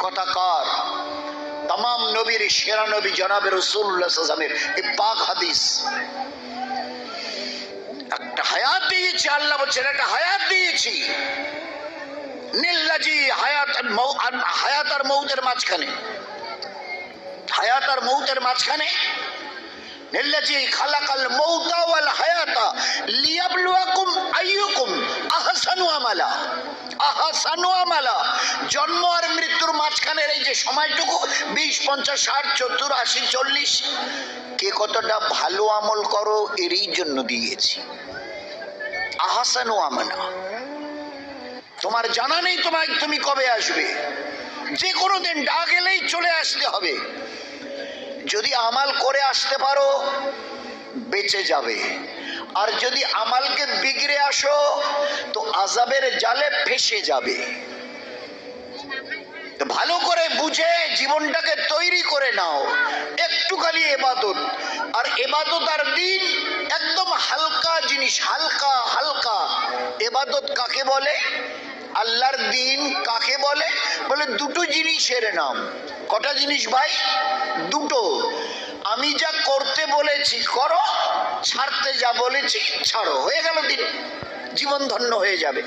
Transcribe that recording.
কথা কার? तमाम নবীর সেরা নবী জনাবে রাসূলুল্লাহ সাল্লাল্লাহু আলাইহি ওয়াসাল্লামের এই পাক হাদিস। একটা হায়াত দিয়েছি, আল্লাহ বলছেন একটা হায়াত দিয়েছি, নিল্লাজি হায়াত আর মৌতের মাঝখানে, হায়াত আর মৌতের মাঝখানে নিল্লাজি খালাকাল মৌতা ওয়াল হায়াতা লিয়াবলুয়াকুম আইয়ুকুম আহসানু আমালা। আহসানু আমালা, জন্ম আর মৃত্যুর মাঝখানের এই যে সময়টুকু 20, 50, 60, 70, 80, 40, কে কতটা ভালো আমল করো এরই জন্য দিয়েছি। আহসানু আমালা, তোমার জানা নেই তুমি কবে আসবে, যে কোনো দিন ডাক এলেই চলে আসতে হবে। যদি আমাল করে আসতে পারো বেঁচে যাবে, আর যদি আমালকে বিগড়ে আসো তো আযাবের জালে ফেসে যাবে। তো ভালো করে বুঝে জীবনটাকে তৈরি করে নাও। একটু খালি ইবাদত, আর ইবাদত আর দিন একদম হালকা জিনিস, হালকা হালকা। ইবাদত কাকে বলে, আল্লাহর দিন কাকে বলে? বলে দুটো জিনিসের নাম। কটা জিনিস ভাই? দুটো। আমি যা করতে বলেছি করো, ছাড়তে যা বলেছি ছাড়ো, হয়ে গেল দিন, জীবন ধন্য হয়ে যাবে।